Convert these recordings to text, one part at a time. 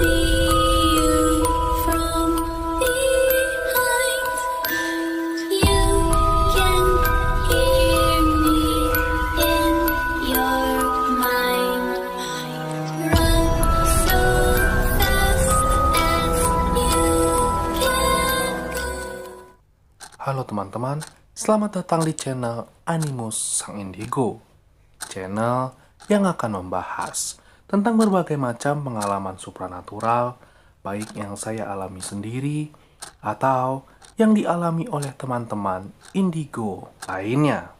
Halo teman-teman, selamat datang di channel Animus Sang Indigo. Channel yang akan membahas tentang berbagai macam pengalaman supranatural, baik yang saya alami sendiri atau yang dialami oleh teman-teman indigo lainnya.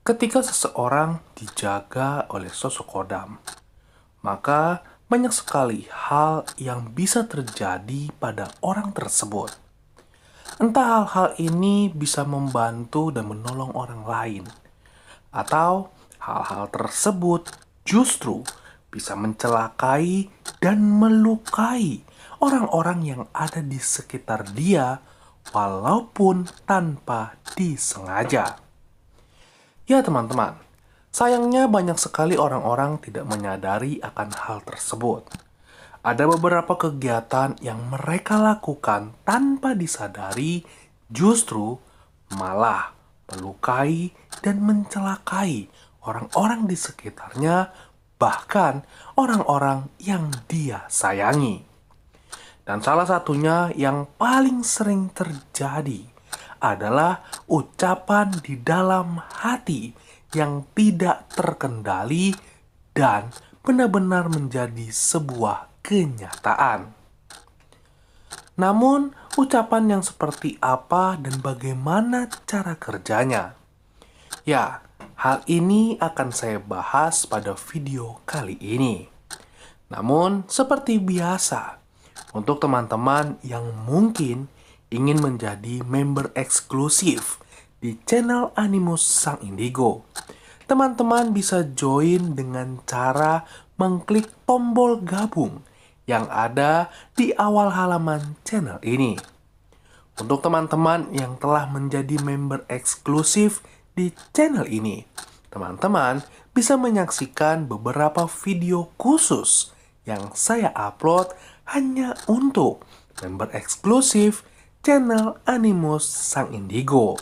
Ketika seseorang dijaga oleh sosok kodam, maka banyak sekali hal yang bisa terjadi pada orang tersebut. Entah hal-hal ini bisa membantu dan menolong orang lain, atau hal-hal tersebut justru bisa mencelakai dan melukai orang-orang yang ada di sekitar dia, walaupun tanpa disengaja. Ya teman-teman, sayangnya banyak sekali orang-orang tidak menyadari akan hal tersebut. Ada beberapa kegiatan yang mereka lakukan tanpa disadari justru malah melukai dan mencelakai orang-orang di sekitarnya, bahkan orang-orang yang dia sayangi. Dan salah satunya yang paling sering terjadi adalah ucapan di dalam hati yang tidak terkendali dan benar-benar menjadi sebuah kenyataan. Namun, ucapan yang seperti apa dan bagaimana cara kerjanya? Ya, hal ini akan saya bahas pada video kali ini. Namun, seperti biasa, untuk teman-teman yang mungkin ingin menjadi member eksklusif di channel Animus Sang Indigo, teman-teman bisa join dengan cara mengklik tombol gabung yang ada di awal halaman channel ini. Untuk teman-teman yang telah menjadi member eksklusif di channel ini, teman-teman bisa menyaksikan beberapa video khusus yang saya upload hanya untuk member eksklusif channel Animus Sang Indigo.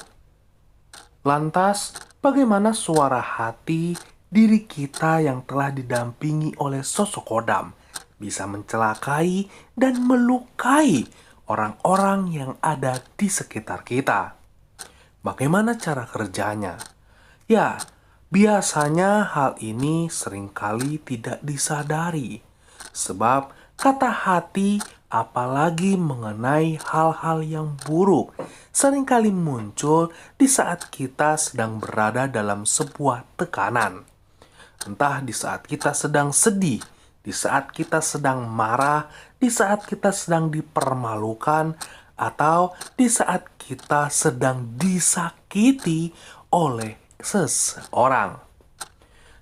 Lantas, bagaimana suara hati diri kita yang telah didampingi oleh sosok kodam bisa mencelakai dan melukai orang-orang yang ada di sekitar kita? Bagaimana cara kerjanya? Ya, biasanya hal ini seringkali tidak disadari. Sebab kata hati, apalagi mengenai hal-hal yang buruk, seringkali muncul di saat kita sedang berada dalam sebuah tekanan. Entah di saat kita sedang sedih, di saat kita sedang marah, di saat kita sedang dipermalukan, atau di saat kita sedang disakiti oleh seseorang.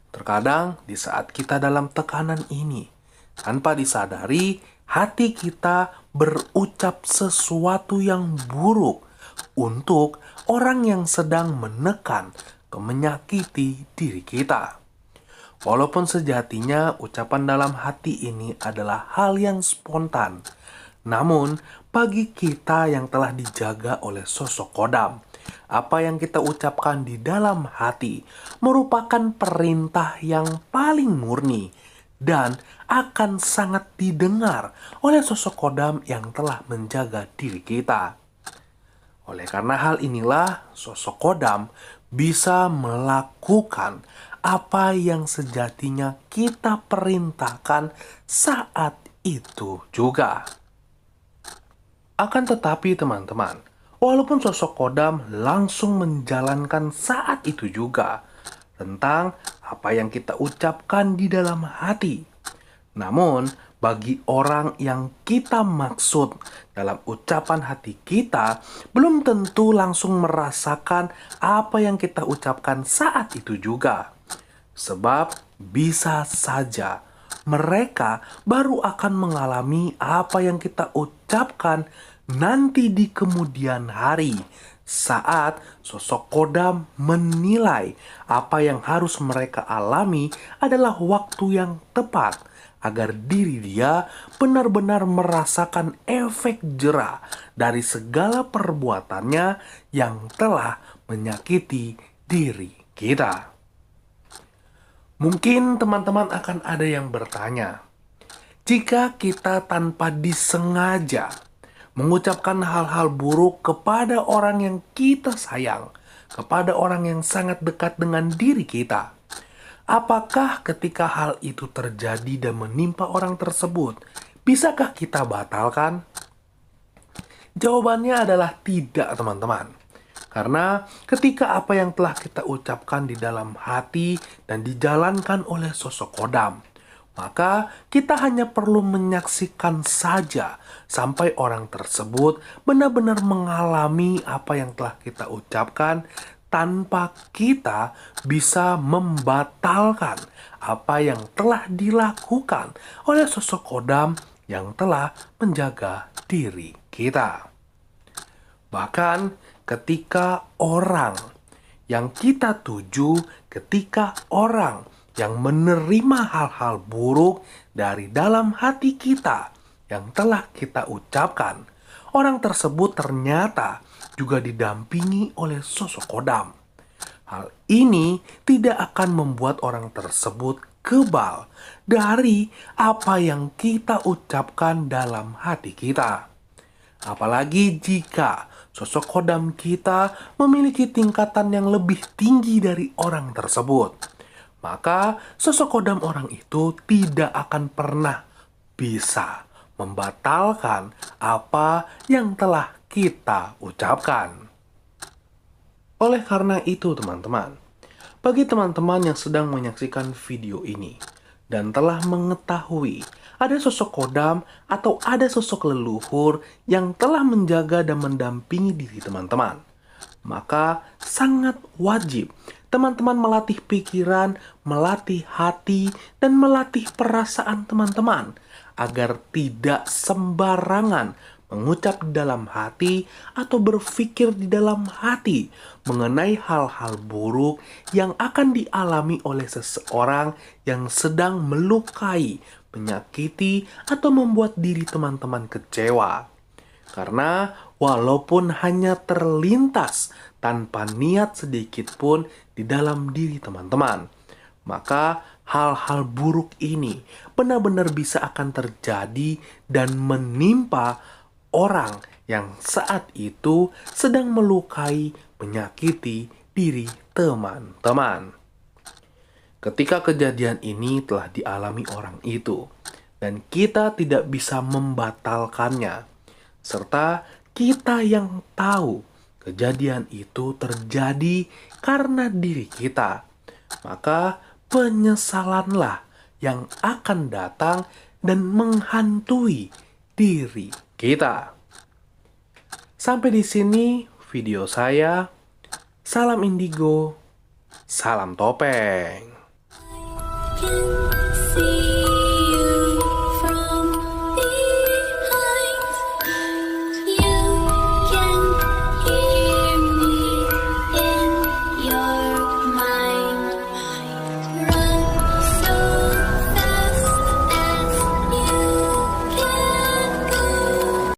Terkadang di saat kita dalam tekanan ini, tanpa disadari, hati kita berucap sesuatu yang buruk untuk orang yang sedang menekan, menyakiti diri kita. Walaupun sejatinya ucapan dalam hati ini adalah hal yang spontan, namun bagi kita yang telah dijaga oleh sosok kodam, apa yang kita ucapkan di dalam hati merupakan perintah yang paling murni dan akan sangat didengar oleh sosok kodam yang telah menjaga diri kita. Oleh karena hal inilah, sosok kodam bisa melakukan apa yang sejatinya kita perintahkan saat itu juga. Akan tetapi teman-teman, walaupun sosok kodam langsung menjalankan saat itu juga tentang apa yang kita ucapkan di dalam hati, namun bagi orang yang kita maksud dalam ucapan hati kita, belum tentu langsung merasakan apa yang kita ucapkan saat itu juga. Sebab bisa saja mereka baru akan mengalami apa yang kita ucapkan nanti di kemudian hari, saat sosok kodam menilai apa yang harus mereka alami adalah waktu yang tepat agar diri dia benar-benar merasakan efek jera dari segala perbuatannya yang telah menyakiti diri kita. Mungkin teman-teman akan ada yang bertanya, jika kita tanpa disengaja mengucapkan hal-hal buruk kepada orang yang kita sayang, kepada orang yang sangat dekat dengan diri kita, apakah ketika hal itu terjadi dan menimpa orang tersebut, bisakah kita batalkan? Jawabannya adalah tidak, teman-teman. Karena ketika apa yang telah kita ucapkan di dalam hati dan dijalankan oleh sosok kodam, maka kita hanya perlu menyaksikan saja sampai orang tersebut benar-benar mengalami apa yang telah kita ucapkan tanpa kita bisa membatalkan apa yang telah dilakukan oleh sosok kodam yang telah menjaga diri kita. Bahkan ketika orang yang kita tuju, ketika orang yang menerima hal-hal buruk dari dalam hati kita yang telah kita ucapkan, orang tersebut ternyata juga didampingi oleh sosok kodam. Hal ini tidak akan membuat orang tersebut kebal dari apa yang kita ucapkan dalam hati kita. Apalagi jika sosok kodam kita memiliki tingkatan yang lebih tinggi dari orang tersebut, maka sosok kodam orang itu tidak akan pernah bisa membatalkan apa yang telah kita ucapkan. Oleh karena itu, teman-teman, bagi teman-teman yang sedang menyaksikan video ini dan telah mengetahui ada sosok kodam atau ada sosok leluhur yang telah menjaga dan mendampingi diri teman-teman, maka sangat wajib teman-teman melatih pikiran, melatih hati, dan melatih perasaan teman-teman agar tidak sembarangan mengucap di dalam hati atau berpikir di dalam hati mengenai hal-hal buruk yang akan dialami oleh seseorang yang sedang melukai, menyakiti, atau membuat diri teman-teman kecewa. Karena walaupun hanya terlintas tanpa niat sedikit pun di dalam diri teman-teman, maka hal-hal buruk ini benar-benar bisa akan terjadi dan menimpa orang yang saat itu sedang melukai, menyakiti diri teman-teman. Ketika kejadian ini telah dialami orang itu, dan kita tidak bisa membatalkannya, serta kita yang tahu kejadian itu terjadi karena diri kita, maka penyesalanlah yang akan datang dan menghantui diri kita. Sampai di sini video saya. Salam indigo, salam topeng. Can see